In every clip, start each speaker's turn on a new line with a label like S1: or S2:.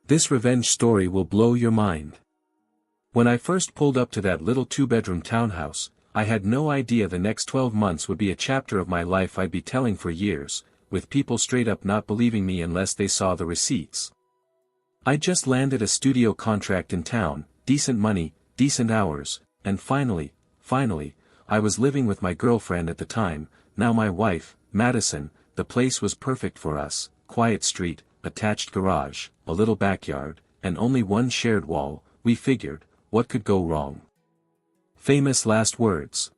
S1: This revenge story will blow your mind. When I first pulled up to that little 2-bedroom townhouse, I had no idea the next 12 months would be a chapter of my life I'd be telling for years, with people straight up not believing me unless they saw the receipts. I just landed a studio contract in town, decent money, decent hours, and finally, I was living with my girlfriend at the time, now my wife, Madison. The place was perfect for us, quiet street, attached garage, a little backyard, and only one shared wall. We figured, what could go wrong? Famous last words.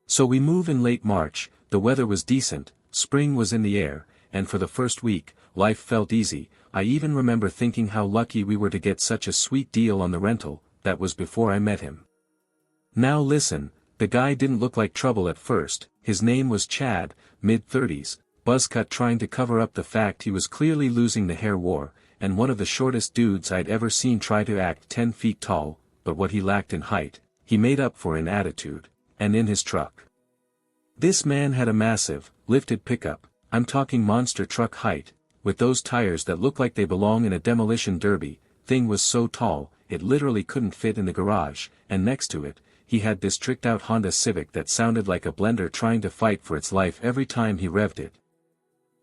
S1: So we move in late March, the weather was decent, spring was in the air, and for the first week, life felt easy. I even remember thinking how lucky we were to get such a sweet deal on the rental. That was before I met him. Now listen, the guy didn't look like trouble at first. His name was Chad, mid-30s, buzzcut trying to cover up the fact he was clearly losing the hair war, and one of the shortest dudes I'd ever seen try to act 10 feet tall, but what he lacked in height, he made up for in attitude, and in his truck. This man had a massive, lifted pickup, I'm talking monster truck height, with those tires that look like they belong in a demolition derby. Thing was so tall, it literally couldn't fit in the garage, and next to it, he had this tricked-out Honda Civic that sounded like a blender trying to fight for its life every time he revved it.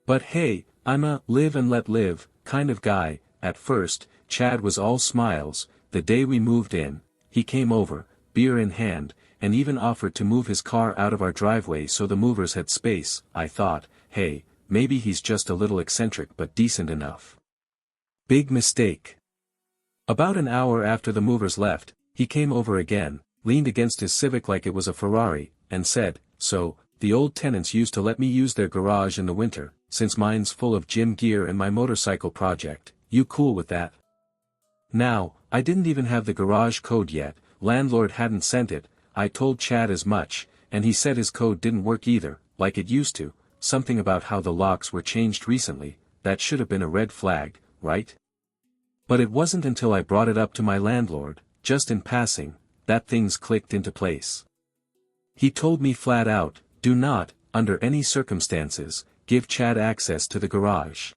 S1: But hey, I'm a live and let live kind of guy. At first, Chad was all smiles. The day we moved in, he came over, beer in hand, and even offered to move his car out of our driveway so the movers had space. I thought, hey, maybe he's just a little eccentric but decent enough. Big mistake. About an hour after the movers left, he came over again, leaned against his Civic like it was a Ferrari, and said, so, the old tenants used to let me use their garage in the winter, since mine's full of gym gear and my motorcycle project. You cool with that? Now, I didn't even have the garage code yet, landlord hadn't sent it. I told Chad as much, and he said his code didn't work either, like it used to, something about how the locks were changed recently. That should have been a red flag, right? But it wasn't until I brought it up to my landlord, just in passing, that things clicked into place. He told me flat out, do not, under any circumstances, give Chad access to the garage.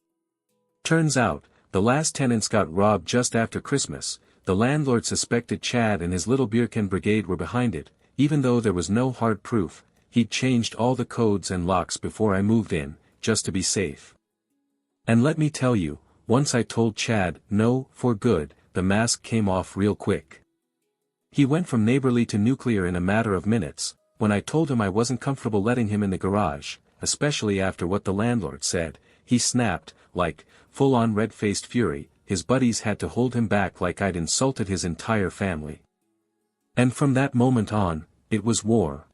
S1: Turns out, the last tenants got robbed just after Christmas. The landlord suspected Chad and his little beer can brigade were behind it, even though there was no hard proof. He'd changed all the codes and locks before I moved in, just to be safe. And let me tell you, once I told Chad no, for good, the mask came off real quick. He went from neighborly to nuclear in a matter of minutes. When I told him I wasn't comfortable letting him in the garage, especially after what the landlord said, he snapped, like, full-on red-faced fury. His buddies had to hold him back like I'd insulted his entire family. And from that moment on, it was war.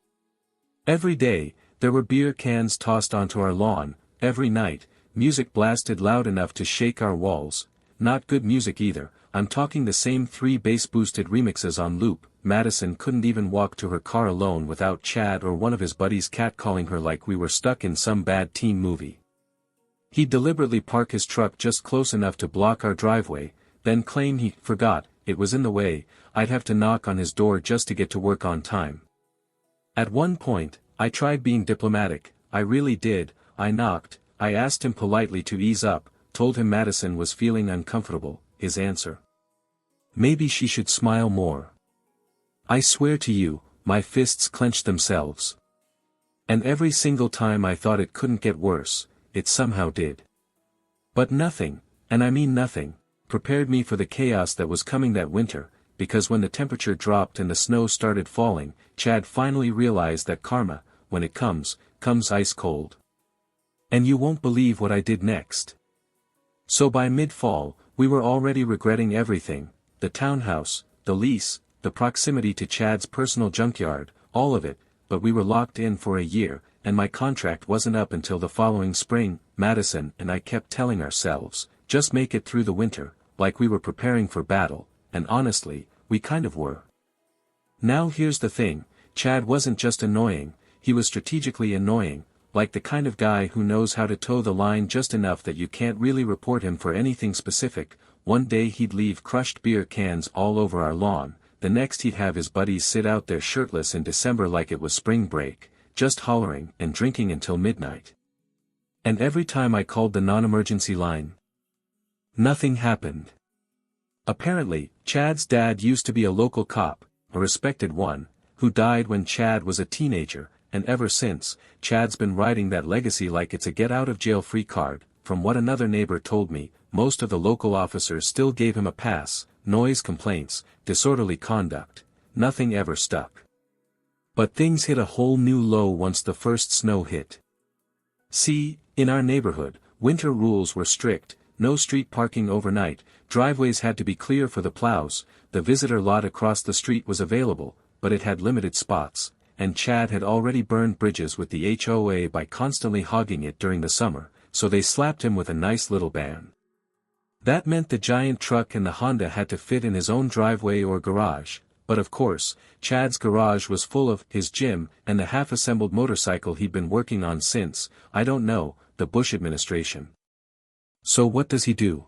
S1: Every day, there were beer cans tossed onto our lawn. Every night, music blasted loud enough to shake our walls. Not good music either. I'm talking the same 3 bass-boosted remixes on loop. Madison couldn't even walk to her car alone without Chad or one of his buddies catcalling her like we were stuck in some bad teen movie. He'd deliberately park his truck just close enough to block our driveway, then claim he forgot it was in the way. I'd have to knock on his door just to get to work on time. At one point, I tried being diplomatic. I really did. I knocked, I asked him politely to ease up, told him Madison was feeling uncomfortable. His answer: maybe she should smile more. I swear to you, my fists clenched themselves. And every single time I thought it couldn't get worse, it somehow did. But nothing, and I mean nothing, prepared me for the chaos that was coming that winter, because when the temperature dropped and the snow started falling, Chad finally realized that karma, when it comes ice cold. And you won't believe what I did next. So by mid-fall, we were already regretting everything: the townhouse, the lease, the proximity to Chad's personal junkyard, all of it, but we were locked in for a year, and my contract wasn't up until the following spring. Madison and I kept telling ourselves, just make it through the winter, like we were preparing for battle, and honestly, we kind of were. Now here's the thing, Chad wasn't just annoying, he was strategically annoying, like the kind of guy who knows how to toe the line just enough that you can't really report him for anything specific. One day he'd leave crushed beer cans all over our lawn, the next he'd have his buddies sit out there shirtless in December like it was spring break, just hollering and drinking until midnight. And every time I called the non-emergency line, nothing happened. Apparently, Chad's dad used to be a local cop, a respected one, who died when Chad was a teenager, and ever since, Chad's been riding that legacy like it's a get-out-of-jail-free card. From what another neighbor told me, most of the local officers still gave him a pass, noise complaints, disorderly conduct, nothing ever stuck. But things hit a whole new low once the first snow hit. See, in our neighborhood, winter rules were strict, no street parking overnight, driveways had to be clear for the plows, the visitor lot across the street was available, but it had limited spots, and Chad had already burned bridges with the HOA by constantly hogging it during the summer, so they slapped him with a nice little ban. That meant the giant truck and the Honda had to fit in his own driveway or garage, but of course, Chad's garage was full of his gym and the half-assembled motorcycle he'd been working on since, I don't know, the Bush administration. So what does he do?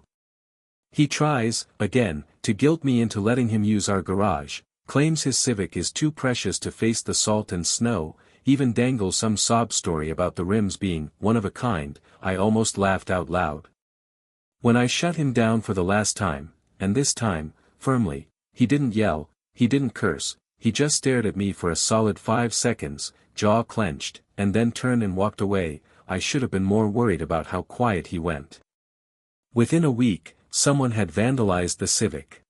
S1: He tries, again, to guilt me into letting him use our garage, claims his Civic is too precious to face the salt and snow, even dangles some sob story about the rims being one of a kind. I almost laughed out loud. When I shut him down for the last time, and this time, firmly, he didn't yell, he didn't curse, he just stared at me for a solid 5 seconds, jaw clenched, and then turned and walked away. I should have been more worried about how quiet he went. Within a week, someone had vandalized the Civic.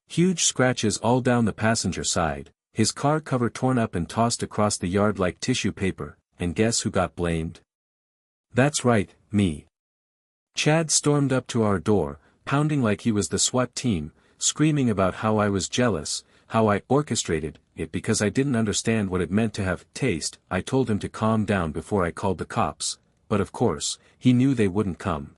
S1: Huge scratches all down the passenger side, his car cover torn up and tossed across the yard like tissue paper, and guess who got blamed? That's right, me. Chad stormed up to our door, pounding like he was the SWAT team, screaming about how I was jealous, how I orchestrated it because I didn't understand what it meant to have taste. I told him to calm down before I called the cops, but of course, he knew they wouldn't come.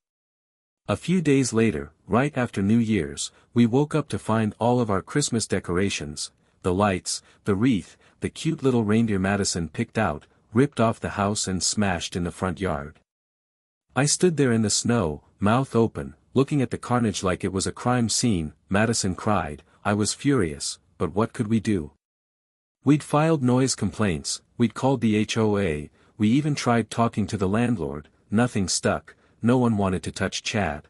S1: A few days later, right after New Year's, we woke up to find all of our Christmas decorations, the lights, the wreath, the cute little reindeer Madison picked out, ripped off the house and smashed in the front yard. I stood there in the snow, mouth open, looking at the carnage like it was a crime scene. Madison cried. I was furious, but what could we do? We'd filed noise complaints, we'd called the HOA, we even tried talking to the landlord, nothing stuck. No one wanted to touch Chad.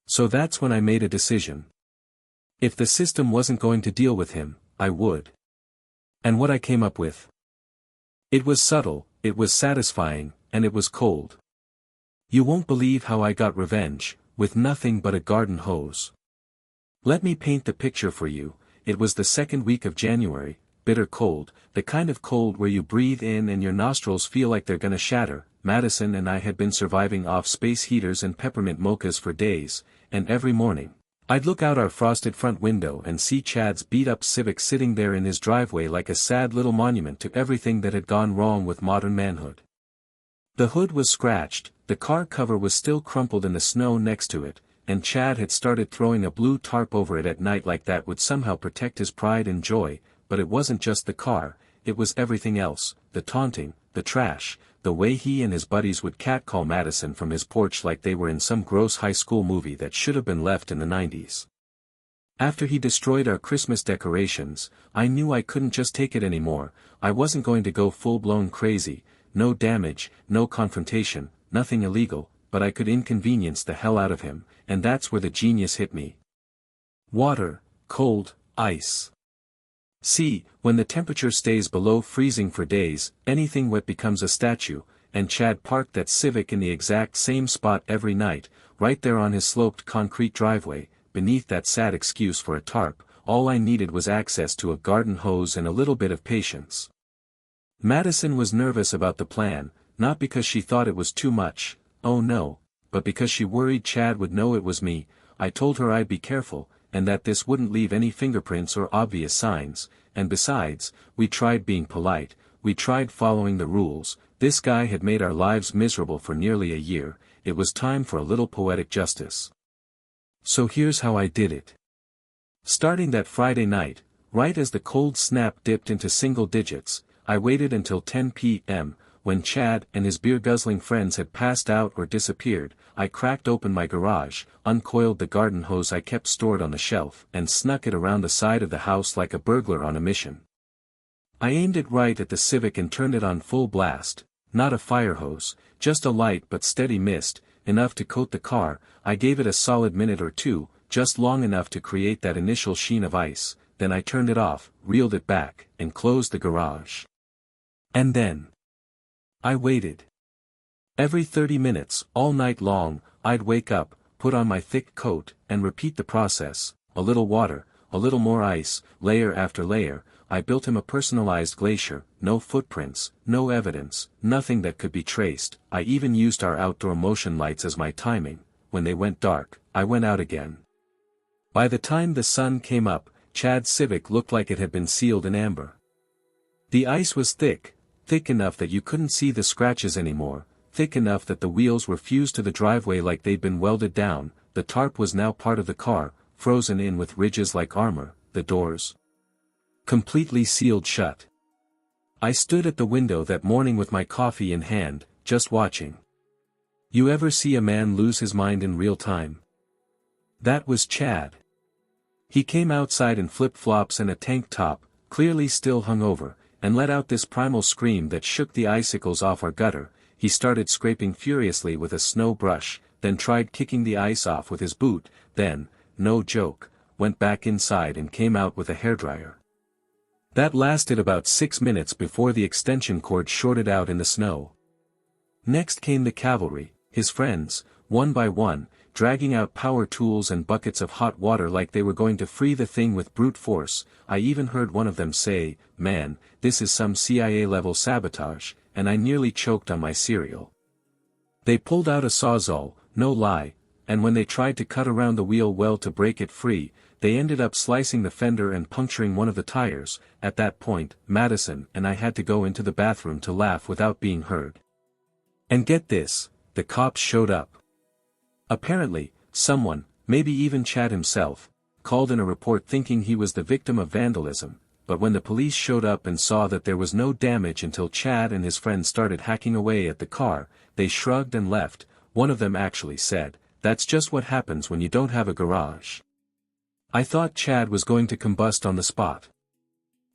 S1: So that's when I made a decision. If the system wasn't going to deal with him, I would. And what I came up with? It was subtle, it was satisfying, and it was cold. You won't believe how I got revenge, with nothing but a garden hose. Let me paint the picture for you. It was the second week of January, bitter cold, the kind of cold where you breathe in and your nostrils feel like they're gonna shatter. Madison and I had been surviving off space heaters and peppermint mochas for days, and every morning, I'd look out our frosted front window and see Chad's beat-up Civic sitting there in his driveway like a sad little monument to everything that had gone wrong with modern manhood. The hood was scratched, the car cover was still crumpled in the snow next to it, and Chad had started throwing a blue tarp over it at night like that would somehow protect his pride and joy. But it wasn't just the car, it was everything else, the taunting, the trash, the way he and his buddies would catcall Madison from his porch like they were in some gross high school movie that should have been left in the 90s. After he destroyed our Christmas decorations, I knew I couldn't just take it anymore. I wasn't going to go full-blown crazy, no damage, no confrontation, nothing illegal, but I could inconvenience the hell out of him, and that's where the genius hit me. Water, cold, ice. See, when the temperature stays below freezing for days, anything wet becomes a statue, and Chad parked that Civic in the exact same spot every night, right there on his sloped concrete driveway, beneath that sad excuse for a tarp. All I needed was access to a garden hose and a little bit of patience. Madison was nervous about the plan, not because she thought it was too much, oh no, but because she worried Chad would know it was me. I told her I'd be careful, and that this wouldn't leave any fingerprints or obvious signs, and besides, we tried being polite, we tried following the rules. This guy had made our lives miserable for nearly a year, it was time for a little poetic justice. So here's how I did it. Starting that Friday night, right as the cold snap dipped into single digits, I waited until 10 p.m., when Chad and his beer-guzzling friends had passed out or disappeared. I cracked open my garage, uncoiled the garden hose I kept stored on the shelf, and snuck it around the side of the house like a burglar on a mission. I aimed it right at the Civic and turned it on full blast, not a fire hose, just a light but steady mist, enough to coat the car. I gave it a solid minute or two, just long enough to create that initial sheen of ice, then I turned it off, reeled it back, and closed the garage. And then I waited. Every 30 minutes, all night long, I'd wake up, put on my thick coat, and repeat the process, a little water, a little more ice, layer after layer. I built him a personalized glacier, no footprints, no evidence, nothing that could be traced. I even used our outdoor motion lights as my timing. When they went dark, I went out again. By the time the sun came up, Chad's Civic looked like it had been sealed in amber. The ice was thick enough that you couldn't see the scratches anymore, thick enough that the wheels were fused to the driveway like they'd been welded down. The tarp was now part of the car, frozen in with ridges like armor, the doors completely sealed shut. I stood at the window that morning with my coffee in hand, just watching. You ever see a man lose his mind in real time? That was Chad. He came outside in flip-flops and a tank top, clearly still hungover, and let out this primal scream that shook the icicles off our gutter. He started scraping furiously with a snow brush, then tried kicking the ice off with his boot, then, no joke, went back inside and came out with a hairdryer. That lasted about 6 minutes before the extension cord shorted out in the snow. Next came the cavalry, his friends, one by one, dragging out power tools and buckets of hot water like they were going to free the thing with brute force. I even heard one of them say, "Man, this is some CIA-level sabotage," and I nearly choked on my cereal. They pulled out a sawzall, no lie, and when they tried to cut around the wheel well to break it free, they ended up slicing the fender and puncturing one of the tires. At that point, Madison and I had to go into the bathroom to laugh without being heard. And get this, the cops showed up. Apparently, someone, maybe even Chad himself, called in a report thinking he was the victim of vandalism, but when the police showed up and saw that there was no damage until Chad and his friends started hacking away at the car, they shrugged and left. One of them actually said, "That's just what happens when you don't have a garage." I thought Chad was going to combust on the spot.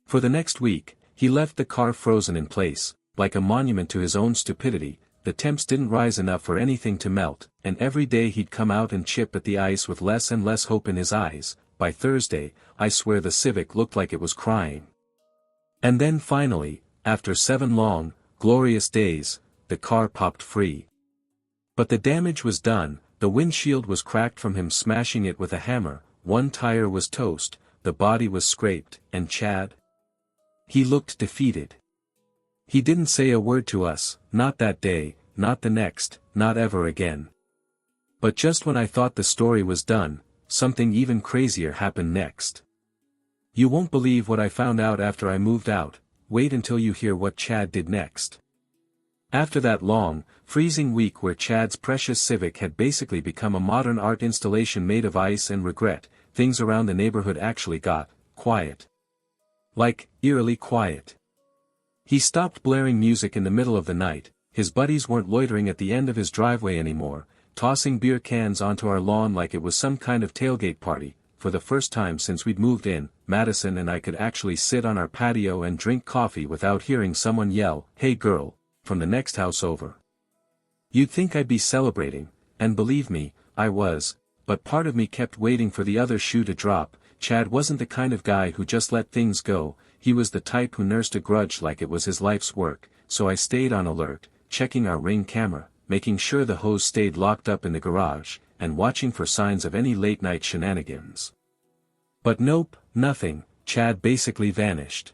S1: For the next week, he left the car frozen in place, like a monument to his own stupidity. The temps didn't rise enough for anything to melt, and every day he'd come out and chip at the ice with less and less hope in his eyes. By Thursday, I swear the Civic looked like it was crying. And then finally, after 7 long, glorious days, the car popped free. But the damage was done. The windshield was cracked from him smashing it with a hammer, one tire was toast, the body was scraped, and Chad? He looked defeated. He didn't say a word to us, not that day, not the next, not ever again. But just when I thought the story was done, something even crazier happened next. You won't believe what I found out after I moved out. Wait until you hear what Chad did next. After that long, freezing week where Chad's precious Civic had basically become a modern art installation made of ice and regret, things around the neighborhood actually got quiet. Like, eerily quiet. He stopped blaring music in the middle of the night, his buddies weren't loitering at the end of his driveway anymore, tossing beer cans onto our lawn like it was some kind of tailgate party. For the first time since we'd moved in, Madison and I could actually sit on our patio and drink coffee without hearing someone yell, "Hey girl," from the next house over. You'd think I'd be celebrating, and believe me, I was, but part of me kept waiting for the other shoe to drop. Chad wasn't the kind of guy who just let things go, he was the type who nursed a grudge like it was his life's work, so I stayed on alert, checking our Ring camera, making sure the hose stayed locked up in the garage, and watching for signs of any late-night shenanigans. But nope, nothing. Chad basically vanished.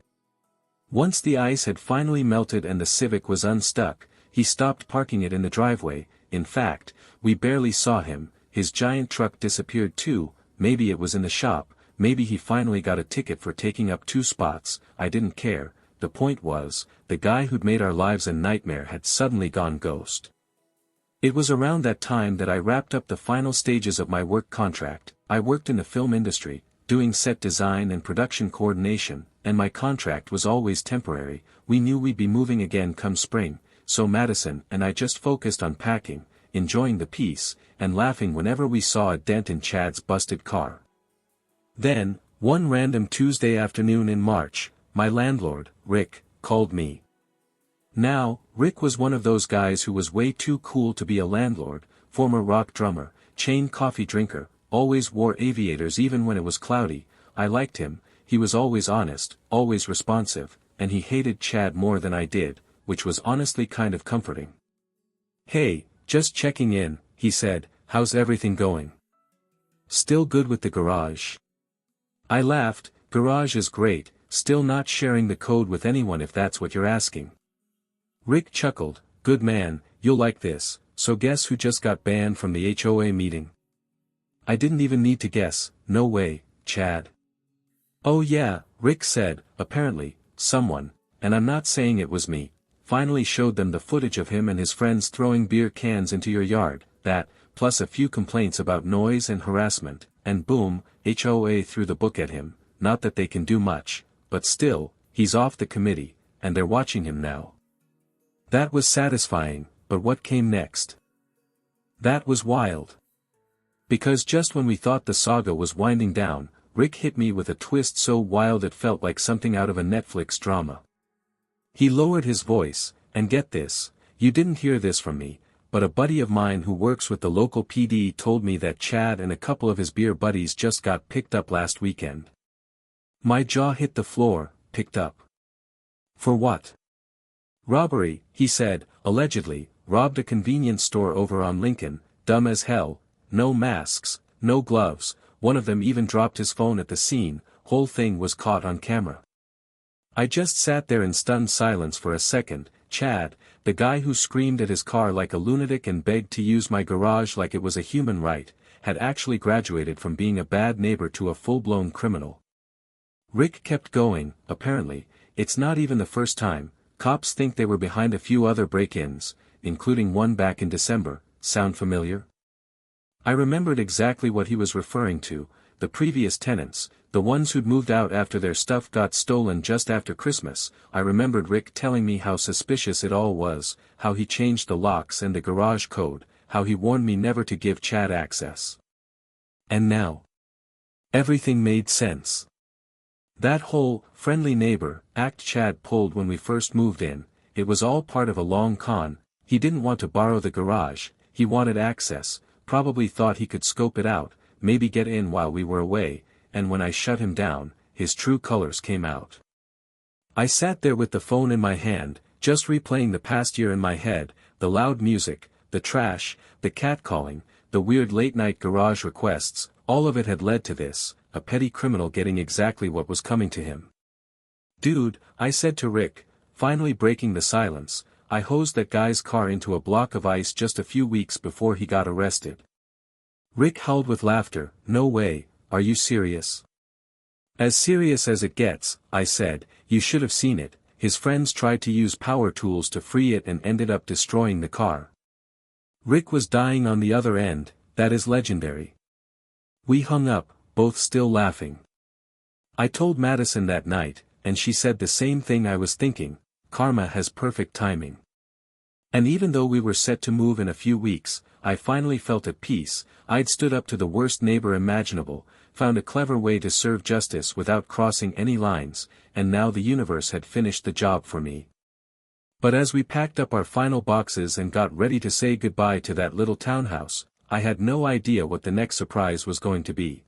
S1: Once the ice had finally melted and the Civic was unstuck, he stopped parking it in the driveway. In fact, we barely saw him. His giant truck disappeared too. Maybe it was in the shop, maybe he finally got a ticket for taking up 2 spots, I didn't care. The point was, the guy who'd made our lives a nightmare had suddenly gone ghost. It was around that time that I wrapped up the final stages of my work contract. I worked in the film industry, doing set design and production coordination, and my contract was always temporary. We knew we'd be moving again come spring, so Madison and I just focused on packing, enjoying the peace, and laughing whenever we saw a dent in Chad's busted car. Then, one random Tuesday afternoon in March, my landlord, Rick, called me. Now, Rick was one of those guys who was way too cool to be a landlord, former rock drummer, chain coffee drinker, always wore aviators even when it was cloudy. I liked him, he was always honest, always responsive, and he hated Chad more than I did, which was honestly kind of comforting. "Hey, just checking in," he said, "how's everything going? Still good with the garage?" I laughed. "Garage is great, still not sharing the code with anyone if that's what you're asking." Rick chuckled. "Good man, you'll like this. So guess who just got banned from the HOA meeting?" I didn't even need to guess. "No way, Chad." "Oh yeah," Rick said, "apparently, someone, and I'm not saying it was me, finally showed them the footage of him and his friends throwing beer cans into your yard, that, plus a few complaints about noise and harassment, and boom, HOA threw the book at him. Not that they can do much, but still, he's off the committee, and they're watching him now." That was satisfying, but what came next? That was wild. Because just when we thought the saga was winding down, Rick hit me with a twist so wild it felt like something out of a Netflix drama. He lowered his voice, and get this, you didn't hear this from me, but a buddy of mine who works with the local PD told me that Chad and a couple of his beer buddies just got picked up last weekend. My jaw hit the floor. Picked up? For what? "Robbery," he said, "allegedly, robbed a convenience store over on Lincoln, dumb as hell, no masks, no gloves, one of them even dropped his phone at the scene, whole thing was caught on camera." I just sat there in stunned silence for a second. Chad, the guy who screamed at his car like a lunatic and begged to use my garage like it was a human right, had actually graduated from being a bad neighbor to a full-blown criminal. Rick kept going. "Apparently, it's not even the first time. Cops think they were behind a few other break-ins, including one back in December. Sound familiar?" I remembered exactly what he was referring to, the previous tenants, the ones who'd moved out after their stuff got stolen just after Christmas. I remembered Rick telling me how suspicious it all was, how he changed the locks and the garage code, how he warned me never to give Chad access. And now, everything made sense. That whole, friendly neighbor, act Chad pulled when we first moved in, it was all part of a long con. He didn't want to borrow the garage, he wanted access, probably thought he could scope it out, maybe get in while we were away, and when I shut him down, his true colors came out. I sat there with the phone in my hand, just replaying the past year in my head, the loud music, the trash, the catcalling, the weird late-night garage requests, all of it had led to this, a petty criminal getting exactly what was coming to him. "Dude," I said to Rick, finally breaking the silence, "I hosed that guy's car into a block of ice just a few weeks before he got arrested." Rick howled with laughter. "No way, are you serious?" "As serious as it gets," I said, "you should have seen it. His friends tried to use power tools to free it and ended up destroying the car." Rick was dying on the other end. That is legendary. We hung up, both still laughing. I told Madison that night, and she said the same thing I was thinking, karma has perfect timing. And even though we were set to move in a few weeks, I finally felt at peace. I'd stood up to the worst neighbor imaginable, found a clever way to serve justice without crossing any lines, and now the universe had finished the job for me. But as we packed up our final boxes and got ready to say goodbye to that little townhouse, I had no idea what the next surprise was going to be.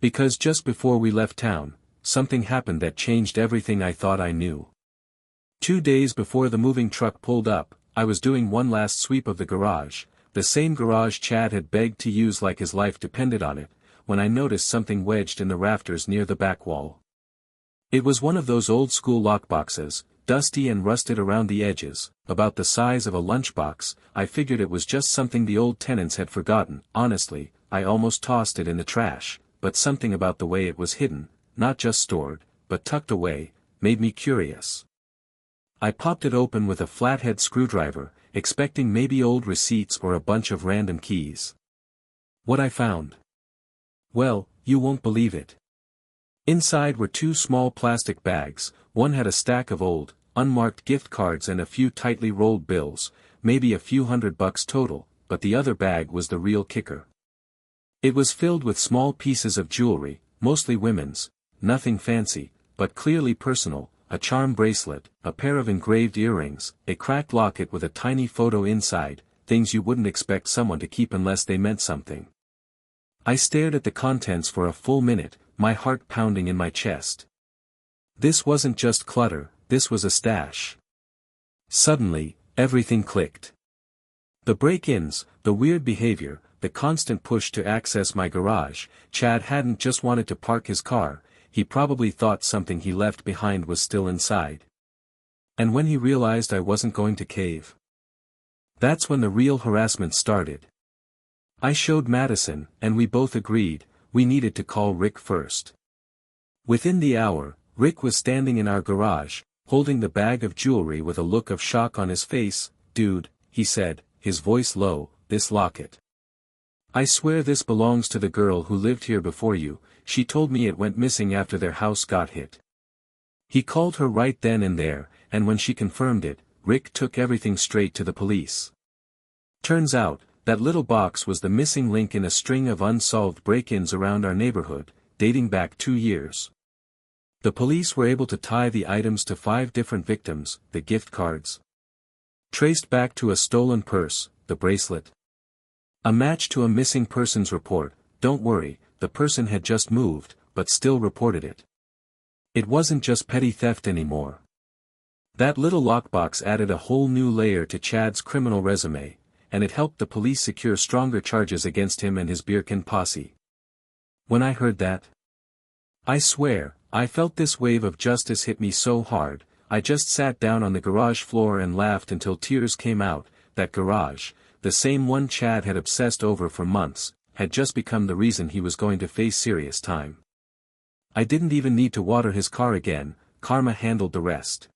S1: Because just before we left town, something happened that changed everything I thought I knew. 2 days before the moving truck pulled up, I was doing one last sweep of the garage, the same garage Chad had begged to use like his life depended on it, when I noticed something wedged in the rafters near the back wall. It was one of those old-school lockboxes, dusty and rusted around the edges, about the size of a lunchbox. I figured it was just something the old tenants had forgotten. Honestly, I almost tossed it in the trash, but something about the way it was hidden, not just stored, but tucked away, made me curious. I popped it open with a flathead screwdriver, expecting maybe old receipts or a bunch of random keys. What I found? Well, you won't believe it. Inside were 2 small plastic bags. One had a stack of old, unmarked gift cards and a few tightly rolled bills, maybe a few $100 total, but the other bag was the real kicker. It was filled with small pieces of jewelry, mostly women's, nothing fancy, but clearly personal, a charm bracelet, a pair of engraved earrings, a cracked locket with a tiny photo inside, things you wouldn't expect someone to keep unless they meant something. I stared at the contents for a full minute, my heart pounding in my chest. This wasn't just clutter, this was a stash. Suddenly, everything clicked. The break-ins, the weird behavior, the constant push to access my garage. Chad hadn't just wanted to park his car, he probably thought something he left behind was still inside. And when he realized I wasn't going to cave, that's when the real harassment started. I showed Madison, and we both agreed, we needed to call Rick first. Within the hour, Rick was standing in our garage, holding the bag of jewelry with a look of shock on his face. "Dude," he said, his voice low, "this locket. I swear this belongs to the girl who lived here before you, she told me it went missing after their house got hit." He called her right then and there, and when she confirmed it, Rick took everything straight to the police. Turns out, that little box was the missing link in a string of unsolved break-ins around our neighborhood, dating back 2 years. The police were able to tie the items to 5 different victims, the gift cards traced back to a stolen purse, the bracelet, a match to a missing persons report. Don't worry, the person had just moved, but still reported it. It wasn't just petty theft anymore. That little lockbox added a whole new layer to Chad's criminal resume, and it helped the police secure stronger charges against him and his Birkin posse. When I heard that, I swear, I felt this wave of justice hit me so hard, I just sat down on the garage floor and laughed until tears came out. That garage, the same one Chad had obsessed over for months, had just become the reason he was going to face serious time. I didn't even need to water his car again, karma handled the rest.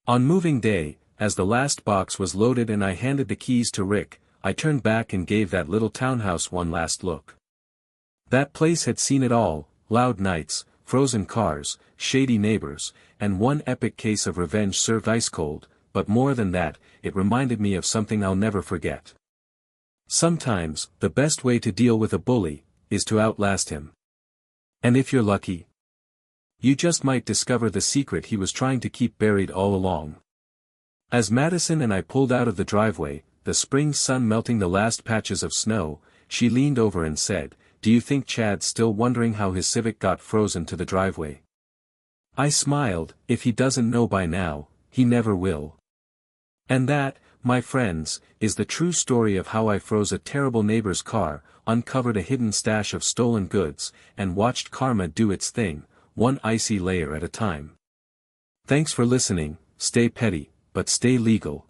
S1: On moving day, as the last box was loaded and I handed the keys to Rick, I turned back and gave that little townhouse one last look. That place had seen it all: loud nights, frozen cars, shady neighbors, and one epic case of revenge served ice cold. But more than that, it reminded me of something I'll never forget. Sometimes, the best way to deal with a bully is to outlast him. And if you're lucky, you just might discover the secret he was trying to keep buried all along. As Madison and I pulled out of the driveway, the spring sun melting the last patches of snow, she leaned over and said, "Do you think Chad's still wondering how his Civic got frozen to the driveway?" I smiled. If he doesn't know by now, he never will. And that, my friends, is the true story of how I froze a terrible neighbor's car, uncovered a hidden stash of stolen goods, and watched karma do its thing, one icy layer at a time. Thanks for listening. Stay petty, but stay legal.